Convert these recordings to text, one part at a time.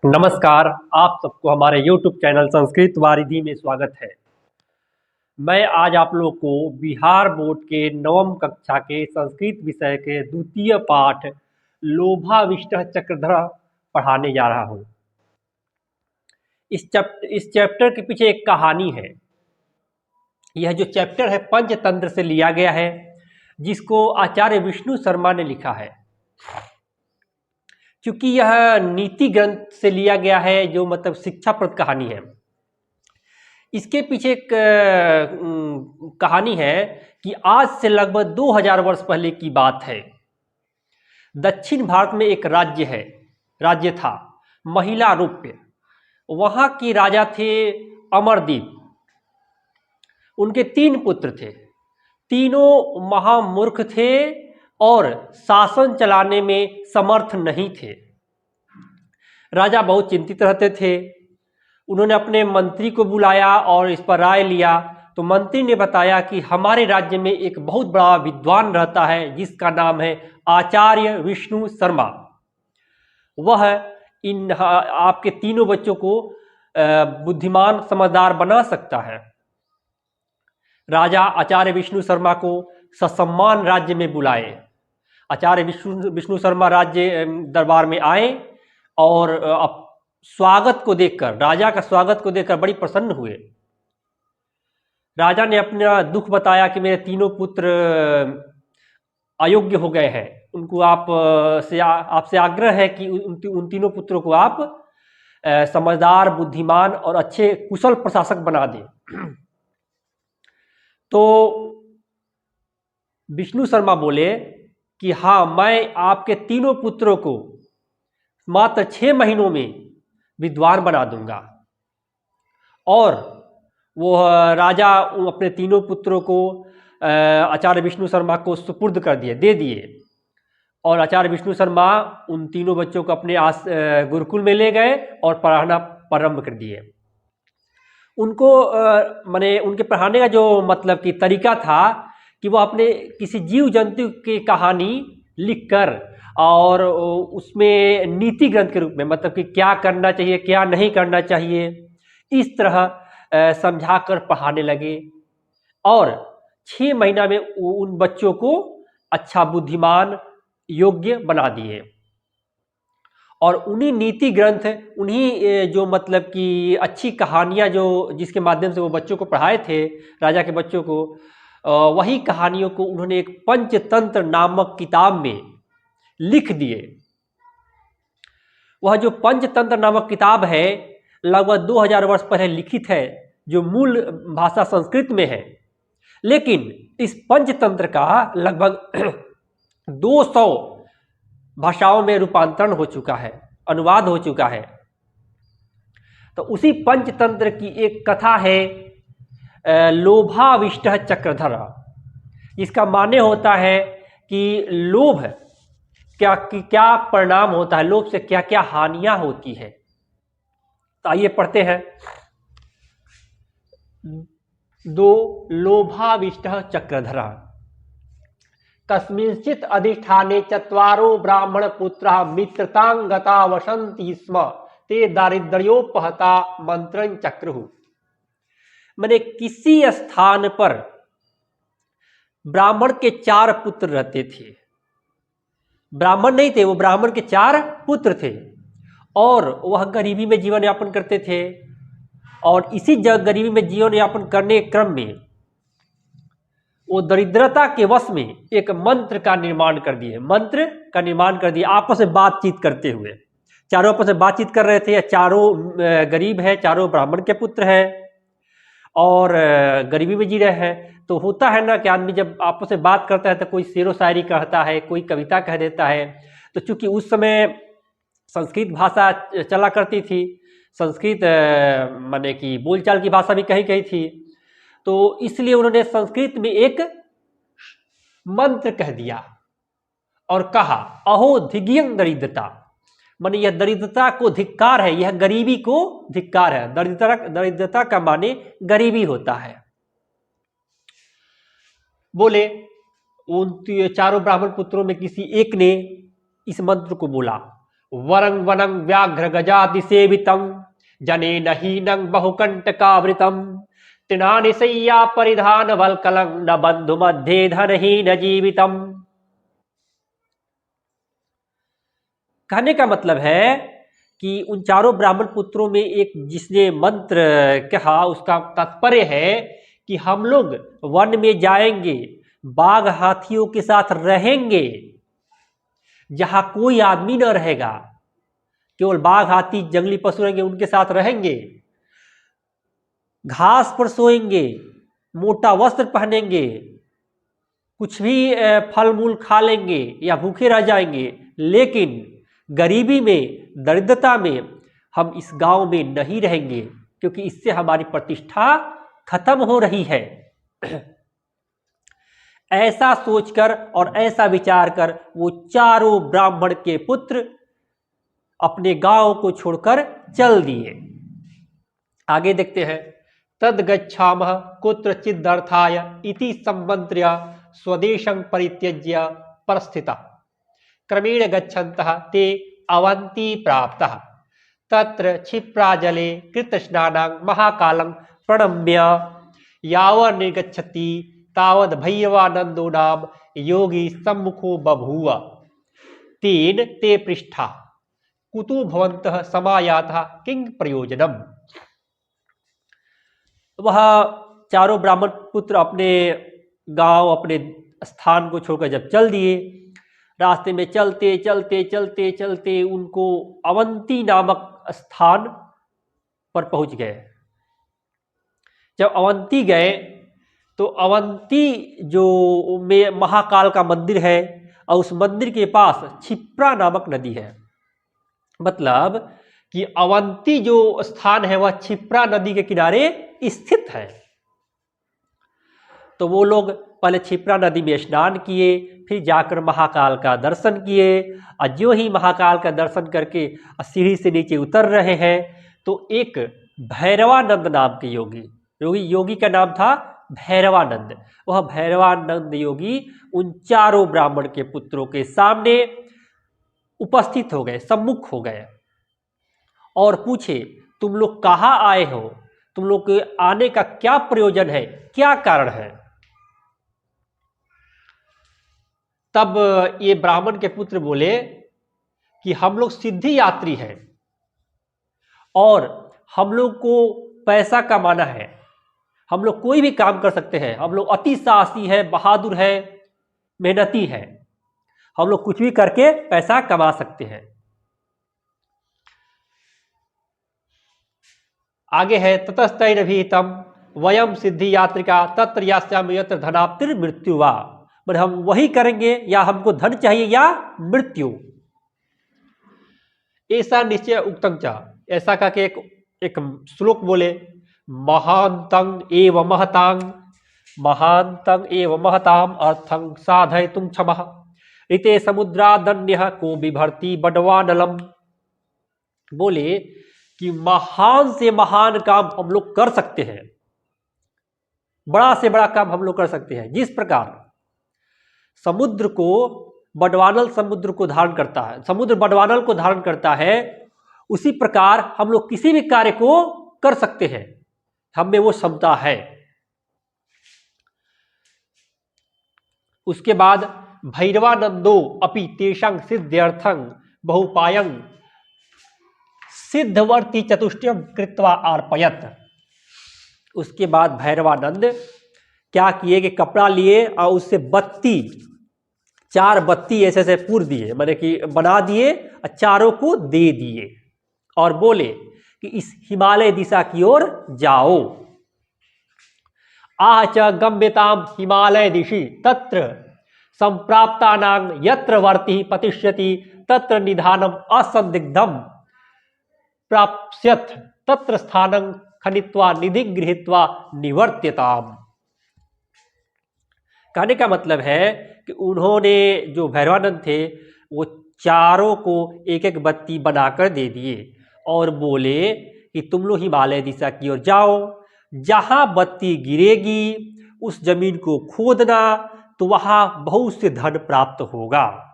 नमस्कार। आप सबको हमारे YouTube चैनल संस्कृत वारिधि में स्वागत है। मैं आज आप लोग को बिहार बोर्ड के नवम कक्षा के संस्कृत विषय के द्वितीय पाठ लोभाविष्ट चक्रधर पढ़ाने जा रहा हूँ। इस चैप्टर के पीछे एक कहानी है। यह जो चैप्टर है पंचतंत्र से लिया गया है, जिसको आचार्य विष्णु शर्मा ने लिखा है। क्योंकि यह नीति ग्रंथ से लिया गया है, जो मतलब शिक्षाप्रद कहानी है। इसके पीछे एक कहानी है कि आज से लगभग 2000 वर्ष पहले की बात है। दक्षिण भारत में एक राज्य था महिलारूप्य। वहाँ के राजा थे अमरदीप। उनके 3 पुत्र थे। तीनों महामूर्ख थे और शासन चलाने में समर्थ नहीं थे। राजा बहुत चिंतित रहते थे। उन्होंने अपने मंत्री को बुलाया और इस पर राय लिया। तो मंत्री ने बताया कि हमारे राज्य में एक बहुत बड़ा विद्वान रहता है, जिसका नाम है आचार्य विष्णु शर्मा। वह आपके तीनों बच्चों को बुद्धिमान समझदार बना सकता है। राजा आचार्य विष्णु शर्मा को ससम्मान राज्य में बुलाए। आचार्य विष्णु शर्मा राज्य दरबार में आए और स्वागत को देखकर, राजा का स्वागत को देखकर बड़ी प्रसन्न हुए। राजा ने अपना दुख बताया कि मेरे तीनों पुत्र अयोग्य हो गए हैं। उनको आपसे आग्रह है कि उन तीनों पुत्रों को आप समझदार, बुद्धिमान और अच्छे कुशल प्रशासक बना दें। तो विष्णु शर्मा बोले कि हाँ, मैं आपके तीनों पुत्रों को मात्र 6 महीनों में विद्वान बना दूंगा। और वो राजा अपने तीनों पुत्रों को आचार्य विष्णु शर्मा को सुपुर्द दे दिए। और आचार्य विष्णु शर्मा उन तीनों बच्चों को अपने गुरुकुल में ले गए और पढ़ाना प्रारंभ कर दिए। उनको माने उनके पढ़ाने का जो मतलब कि तरीका था कि वो अपने किसी जीव जंतु की कहानी लिखकर और उसमें नीति ग्रंथ के रूप में, मतलब कि क्या करना चाहिए, क्या नहीं करना चाहिए, इस तरह समझाकर पढ़ाने लगे। और 6 महीना में उन बच्चों को अच्छा, बुद्धिमान, योग्य बना दिए। और उन्हीं नीति ग्रंथ, उन्हीं जो मतलब कि अच्छी कहानियाँ जो जिसके माध्यम से वो बच्चों को पढ़ाए थे, राजा के बच्चों को, वही कहानियों को उन्होंने एक पंचतंत्र नामक किताब में लिख दिए। वह जो पंचतंत्र नामक किताब है, लगभग 2000 वर्ष पहले लिखित है, जो मूल भाषा संस्कृत में है। लेकिन इस पंचतंत्र का लगभग 200 भाषाओं में रूपांतरण हो चुका है, अनुवाद हो चुका है। तो उसी पंचतंत्र की एक कथा है लोभाविष्ट चक्रधर। इसका माने होता है कि लोभ क्या परिणाम होता है, लोभ से क्या क्या हानियां होती है। तो आइए पढ़ते हैं। 2 लोभाविष्ट चक्रधर। कस्मिंश्चित् अधिष्ठाने चत्वारो ब्राह्मण पुत्राः मित्रतां गता वसन्ति स्म ते दारिद्र्योपहता मंत्रं चक्रुः। मैंने किसी स्थान पर ब्राह्मण के 4 पुत्र रहते थे। ब्राह्मण नहीं थे वो, ब्राह्मण के 4 पुत्र थे और वह गरीबी में जीवन यापन करते थे। और इसी गरीबी में जीवन यापन करने के क्रम में वो दरिद्रता के वश में एक मंत्र का निर्माण कर दिए आपस में बातचीत करते हुए। चारों आपस में बातचीत कर रहे थे। चारों गरीब है, चारों ब्राह्मण के पुत्र हैं और गरीबी में जी रहे हैं। तो होता है ना कि आदमी जब आपस में बात करता है तो कोई शेरो शायरी कहता है, कोई कविता कह देता है। तो चूंकि उस समय संस्कृत भाषा चला करती थी, संस्कृत माने कि बोलचाल की भाषा भी कही गई थी, तो इसलिए उन्होंने संस्कृत में एक मंत्र कह दिया और कहा अहो धिग्यं दरिद्रता। माने यह दरिद्रता को धिक्कार है, यह गरीबी को धिक्कार है। दरिद्रता का माने गरीबी होता है। बोले उन चारों ब्राह्मण पुत्रों में किसी एक ने इस मंत्र को बोला वरं वनं व्याघ्र गजाति सेवितं जनेन हीनं बहुकंटकावृतम तृणानि शय्या परिधान वल्कलं न बंधु मध्ये धनहीन जीवितम। कहने का मतलब है कि उन चारों ब्राह्मण पुत्रों में एक जिसने मंत्र कहा उसका तात्पर्य है कि हम लोग वन में जाएंगे, बाघ हाथियों के साथ रहेंगे, जहां कोई आदमी न रहेगा, केवल बाघ हाथी जंगली पशु रहेंगे, उनके साथ रहेंगे, घास पर सोएंगे, मोटा वस्त्र पहनेंगे, कुछ भी फल मूल खा लेंगे या भूखे रह जाएंगे, लेकिन गरीबी में, दरिद्रता में हम इस गांव में नहीं रहेंगे, क्योंकि इससे हमारी प्रतिष्ठा खत्म हो रही है। ऐसा सोचकर और ऐसा विचार कर वो चारों ब्राह्मण के पुत्र अपने गांव को छोड़कर चल दिए। आगे देखते हैं। तद गच्छामः कुत्रचिदर्थाय इति सम्मन्त्र्य स्वदेशं परित्यज्य परस्थिता क्रमेण गच्छन्तः ते अवन्ती प्राप्तः तत्र क्षिप्राजले कृतस्नानं महाकालं प्रणम्य यावन्निर्गच्छति तावद् भैरवानन्दो नाम योगी सम्मुखो बभूव। तेन ते पृष्ठा कुतो भवन्तः समायातः किं प्रयोजनम्। वह चारों ब्राह्मण पुत्र अपने गांव, अपने स्थान को छोड़कर जब चल दिए, रास्ते में चलते चलते चलते चलते उनको अवंती नामक स्थान पर पहुंच गए। जब अवंती गए तो अवंती जो में महाकाल का मंदिर है और उस मंदिर के पास क्षिप्रा नामक नदी है। मतलब कि अवंती जो स्थान है वह क्षिप्रा नदी के किनारे स्थित है। तो वो लोग पहले क्षिप्रा नदी में स्नान किए, फिर जाकर महाकाल का दर्शन किए, और जो ही महाकाल का दर्शन करके सीढ़ी से नीचे उतर रहे हैं तो एक भैरवानंद नाम के योगी का नाम था भैरवानंद। वह भैरवानंद योगी उन चारों ब्राह्मण के पुत्रों के सामने उपस्थित हो गए, सम्मुख हो गए और पूछे, तुम लोग कहाँ आए हो, तुम लोग के आने का क्या प्रयोजन है, क्या कारण है। तब ये ब्राह्मण के पुत्र बोले कि हम लोग सिद्धि यात्री हैं और हम लोग को पैसा कमाना है, हम लोग कोई भी काम कर सकते हैं, हम लोग अति साहसी है, बहादुर है, मेहनती है, हम लोग कुछ भी करके पैसा कमा सकते हैं। आगे है ततस्तैरभिहितं वयम सिद्धि यात्रिका तत्र यास्यामि यत्र धनाप्तिर मृत्यु वा। मतलब हम वही करेंगे या हमको धन चाहिए या मृत्यु। ऐसा निश्चय उक्तं च, ऐसा का के एक श्लोक बोले, महान्तं एव महतां अर्थं साधयितुं क्षमः ऋते समुद्रादन्यः को बिभर्ति बडवानलम। बोले कि महान से महान काम हम लोग कर सकते हैं, बड़ा से बड़ा काम हम लोग कर सकते हैं। जिस प्रकार समुद्र को बडवानल समुद्र को धारण करता है, समुद्र बडवानल को धारण करता है, उसी प्रकार हम लोग किसी भी कार्य को कर सकते हैं, हम में वो क्षमता है। उसके बाद भैरवानंदो अपि तेषां सिद्ध्यर्थं बहुपायं सिद्धवर्ती चतुष्टयम कृत्वा अर्पयत। उसके बाद भैरवानंद क्या किए कि कपड़ा लिए और उससे बत्ती, 4 बत्ती ऐसे ऐसे पूर दिए, माने कि बना दिए और चारों को दे दिए और बोले कि इस हिमालय दिशा की ओर जाओ। आह च गम्यताम हिमालय दिशि तत्र संप्राप्तानां यत्र वर्ति पतिष्यति तत्र निधानम असंदिग्धम प्राप्स्यथ तत्र स्थानं खनित्वा निधि गृहीत्वा निवर्त्यताम। कहने का मतलब है कि उन्होंने, जो भैरवानंद थे, वो चारों को एक एक बत्ती बनाकर दे दिए और बोले कि तुम लोग हिमालय दिशा की ओर जाओ, जहां बत्ती गिरेगी उस जमीन को खोदना तो वहां बहुत से धन प्राप्त होगा।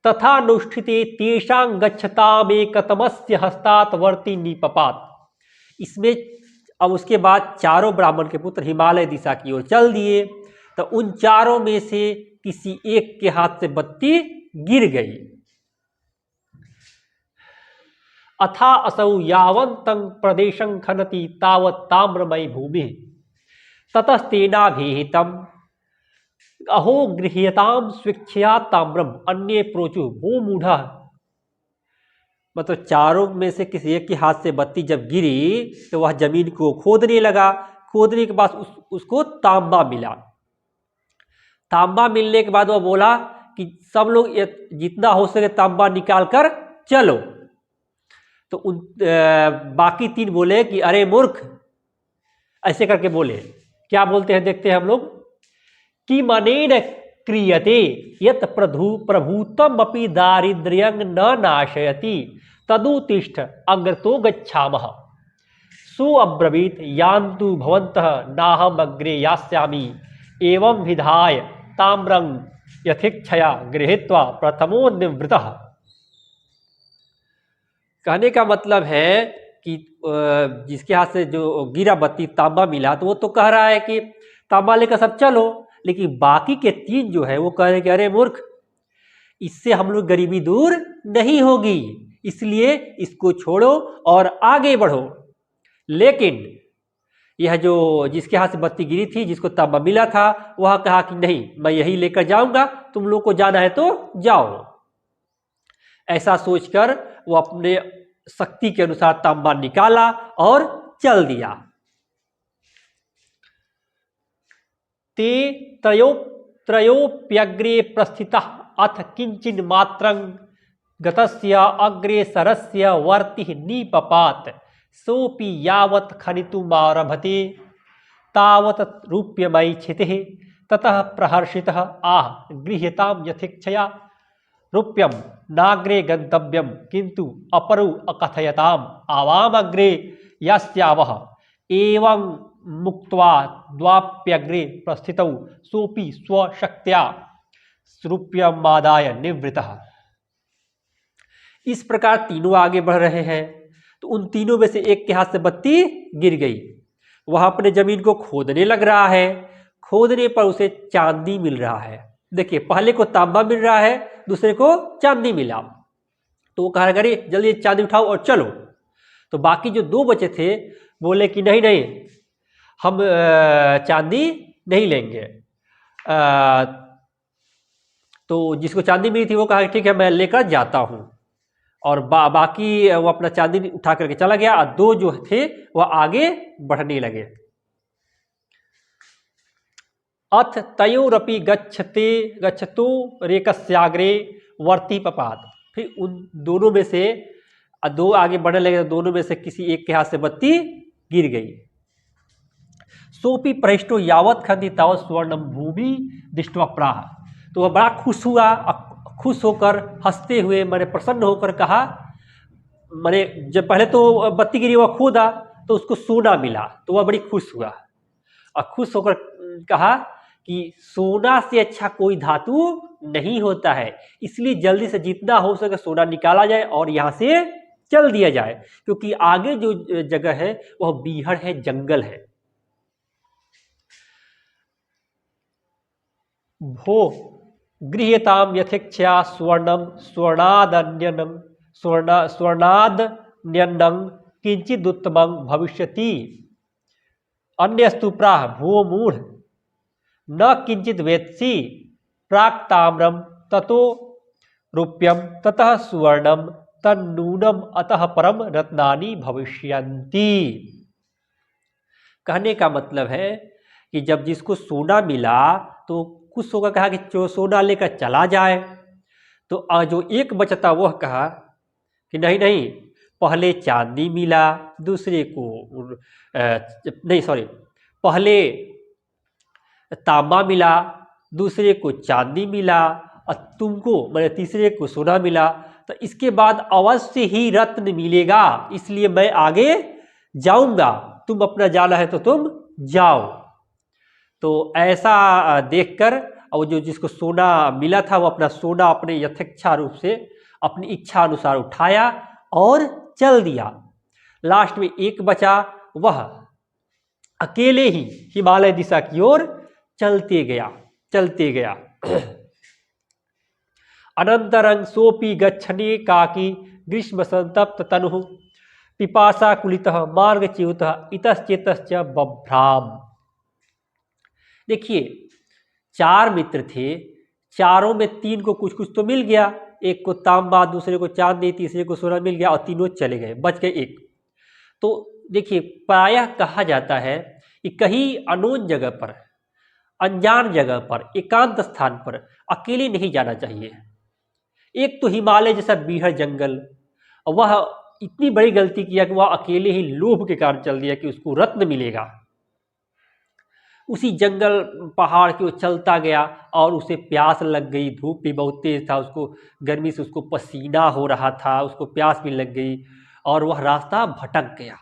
तथानुष्ठिते तेषां गच्छतामेकतमस्य हस्तात् वर्ति निपपात। इसमें अब उसके बाद चारों ब्राह्मण के पुत्र हिमालय दिशा की ओर चल दिए, तो उन चारों में से किसी एक के हाथ से बत्ती गिर गई। अथा असौ यावन्तं प्रदेशं खनति तावत् ताम्रमयी भूमि ततस्तेनाभिहितम् अहो गृह्यताम स्वेच्छया ताम्रम अन्ये प्रोचु वो मूढ़ा। मतलब चारों में से किसी एक के हाथ से बत्ती जब गिरी तो वह जमीन को खोदने लगा। खोदने के बाद उसको तांबा मिला। तांबा मिलने के बाद वह बोला कि सब लोग जितना हो सके तांबा निकाल कर चलो। तो उन बाकी तीन बोले कि अरे मूर्ख, ऐसे करके बोले। क्या बोलते हैं देखते हैं हम लोग। कि मनेन क्रियते यत प्रभूतम अपि दारिद्र्यं न नाशयति तदुतिष्ठ अग्रतो गच्छामः। सो अब्रवीत यान्तु भवन्तः नाहम अग्रे यास्यामि एवं विधाय ताम्रं यथेच्छया गृहीत्वा प्रथमो निवृतः। कहने का मतलब है कि जिसके हाथ से जो गिरा बत्ती तांबा मिला तो वो तो कह रहा है कि तांबा लेकर सब चलो, लेकिन बाकी के तीन जो है वो कह रहे कि अरे मूर्ख, इससे हम लोग गरीबी दूर नहीं होगी, इसलिए इसको छोड़ो और आगे बढ़ो। लेकिन यह जो जिसके हाथ से बत्ती गिरी थी, जिसको तांबा मिला था, वह कहा कि नहीं, मैं यही लेकर जाऊंगा, तुम लोग को जाना है तो जाओ। ऐसा सोचकर वो अपने शक्ति के अनुसार तांबा निकाला और चल दिया। ते त्रयोप्यग्रे प्रस्थितः अथ किंचिन मात्रं गतस्य अग्रेसरस्य वर्तिः निपपात। सोपि यावत् खनितुमारभते तावत् रूप्यमयी क्षितिः ततः प्रहर्षितः आह गृह्यतां यथेच्छया रूप्यं नाग्रे गन्तव्यं किन्तु अपरौ अकथयताम् आवामग्रे यस्यावः। एवं मुक्त्वा द्वाप्यग्रे प्रस्थितौ सोपि स्वशक्त्या रूप्यमादाय निवृतः। इस प्रकार तीनों आगे बढ़ रहे हैं तो उन तीनों में से एक के हाथ से बत्ती गिर गई। वह अपने जमीन को खोदने लग रहा है। खोदने पर उसे चांदी मिल रहा है। देखिए, पहले को तांबा मिल रहा है, दूसरे को चांदी मिला। तो वो कहा अरे जल्दी चांदी उठाओ और चलो। तो बाकी जो दो बचे थे बोले कि नहीं नहीं, हम चांदी नहीं लेंगे। तो जिसको चांदी मिली थी वो कहा ठीक है मैं लेकर जाता हूँ। और बाकी वो अपना चांदी उठा करके चला गया और दो जो थे वह आगे बढ़ने लगे। अथ तयोरपि गच्छतो रेकस्याग्रे वर्ति पपात। फिर उन दोनों में से दो आगे बढ़ने लगे, दोनों में से किसी एक के हाथ से बत्ती गिर गई। सोपी प्रहिष्टो यावत खंति तावत स्वर्णम भूमि दृष्ट्वा प्राह। तो वह बड़ा खुश हुआ, खुश होकर हंसते हुए मैंने प्रसन्न होकर कहा, मैंने जब पहले तो बत्ती गिरी वह खोदा तो उसको सोना मिला तो वह बड़ी खुश हुआ और खुश होकर कहा कि सोना से अच्छा कोई धातु नहीं होता है, इसलिए जल्दी से जितना हो सके सोना निकाला जाए और यहाँ से चल दिया जाए, क्योंकि आगे जो जगह है वह बीहड़ है, जंगल है। भो गृह्यताम यथेच्छया स्वर्णम स्वर्णादन्यनं किंचिद उत्तमं भविष्यति। अन्यस्तु प्राह भो मूढ़ न किंचित वेत्सि प्राक् ताम्रम ततो रूप्यम ततः सुवर्णम तन्नूनम अतः परम रत्नानि भविष्यन्ति। कहने का मतलब है कि जब जिसको सोना मिला तो कुछ होगा कहा कि जो सोना लेकर चला जाए, तो जो एक बचता वह कहा कि नहीं नहीं, पहले चांदी मिला, दूसरे को पहले तांबा मिला, दूसरे को चांदी मिला और तुमको मैंने तीसरे को सोना मिला, तो इसके बाद अवश्य ही रत्न मिलेगा, इसलिए मैं आगे जाऊंगा, तुम अपना जाना है तो तुम जाओ। तो ऐसा देखकर और जो जिसको सोना मिला था वो अपना सोना अपने यथेच्छा रूप से अपनी इच्छा अनुसार उठाया और चल दिया। लास्ट में एक बचा, वह अकेले ही हिमालय दिशा की ओर चलते गया। अनंतरं सोपी गच्छने काकी ग्रीष्म संतप्त तनु पिपासा कुलितः मार्गच्युतः इतश्चेतश्च बभ्राम। देखिए 4 मित्र थे, चारों में 3 को कुछ कुछ तो मिल गया, एक को तांबा, दूसरे को चांदी, तीसरे को सोना मिल गया और तीनों चले गए, बच गए एक। तो देखिए प्रायः कहा जाता है कि कहीं अनोन जगह पर, अनजान जगह पर, एकांत स्थान पर अकेले नहीं जाना चाहिए। एक तो हिमालय जैसा बीहड़ जंगल, वह इतनी बड़ी गलती किया कि वह अकेले ही लोभ के कारण चल दिया कि उसको रत्न मिलेगा। उसी जंगल पहाड़ की ओर चलता गया और उसे प्यास लग गई, धूप भी बहुत तेज था, उसको गर्मी से उसको पसीना हो रहा था, उसको प्यास भी लग गई और वह रास्ता भटक गया।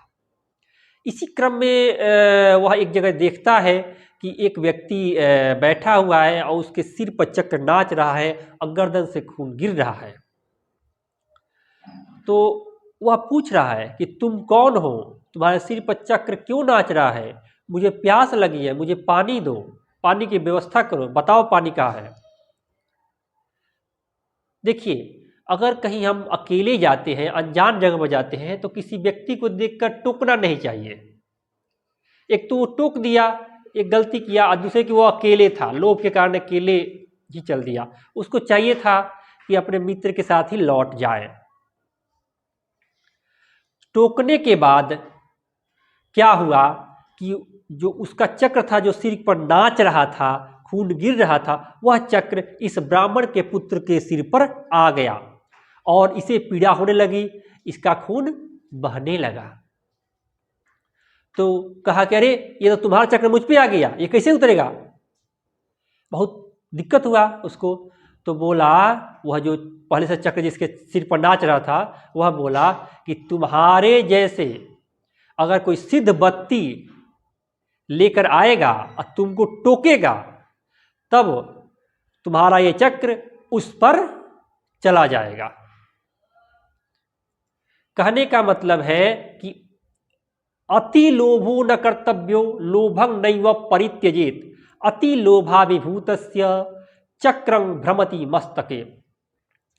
इसी क्रम में वह एक जगह देखता है कि एक व्यक्ति बैठा हुआ है और उसके सिर पर चक्र नाच रहा है और गर्दन से खून गिर रहा है। तो वह पूछ रहा है कि तुम कौन हो, तुम्हारे सिर पर चक्र क्यों नाच रहा है, मुझे प्यास लगी है, मुझे पानी दो, पानी की व्यवस्था करो, बताओ पानी कहाँ है। देखिए अगर कहीं हम अकेले जाते हैं, अनजान जगह पर जाते हैं, तो किसी व्यक्ति को देखकर टोकना नहीं चाहिए। एक तो वो टोक दिया, एक गलती किया, और दूसरे कि वो अकेले था, लोभ के कारण अकेले ही चल दिया। उसको चाहिए था कि अपने मित्र के साथ ही लौट जाए। टोकने के बाद क्या हुआ कि जो उसका चक्र था, जो सिर पर नाच रहा था, खून गिर रहा था, वह चक्र इस ब्राह्मण के पुत्र के सिर पर आ गया और इसे पीड़ा होने लगी, इसका खून बहने लगा। तो कहा कि अरे ये तो तुम्हारा चक्र मुझ पे आ गया, ये कैसे उतरेगा। बहुत दिक्कत हुआ उसको। तो बोला, वह जो पहले से चक्र जिसके सिर पर नाच रहा था, वह बोला कि तुम्हारे जैसे अगर कोई सिद्ध बत्ती लेकर आएगा और तुमको टोकेगा, तब तुम्हारा ये चक्र उस पर चला जाएगा। कहने का मतलब है कि अति लोभो न कर्तव्यो लोभं नैव परित्यजेत अति लोभाभिभूतस्य चक्रं भ्रमति मस्तके।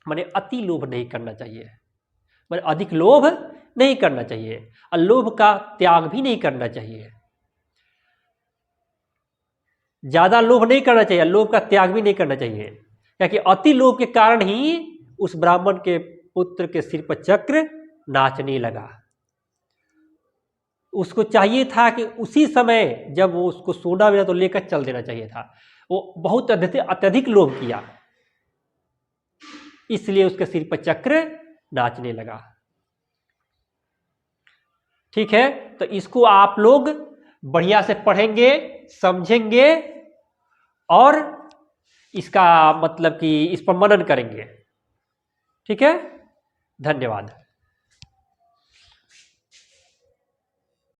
माने अति लोभ नहीं करना चाहिए, माने अधिक लोभ नहीं करना चाहिए और लोभ का त्याग भी नहीं करना चाहिए। ज्यादा लोभ नहीं करना चाहिए, लोभ का त्याग भी नहीं करना चाहिए, क्योंकि अति लोभ के कारण ही उस ब्राह्मण के पुत्र के सिर पर चक्र नाचने लगा। उसको चाहिए था कि उसी समय जब वो उसको सोना मिला तो लेकर चल देना चाहिए था। वो बहुत अत्यधिक लोभ किया, इसलिए उसके सिर पर चक्र नाचने लगा। ठीक है, तो इसको आप लोग बढ़िया से पढ़ेंगे, समझेंगे और इसका मतलब कि इस पर मनन करेंगे। ठीक है, धन्यवाद।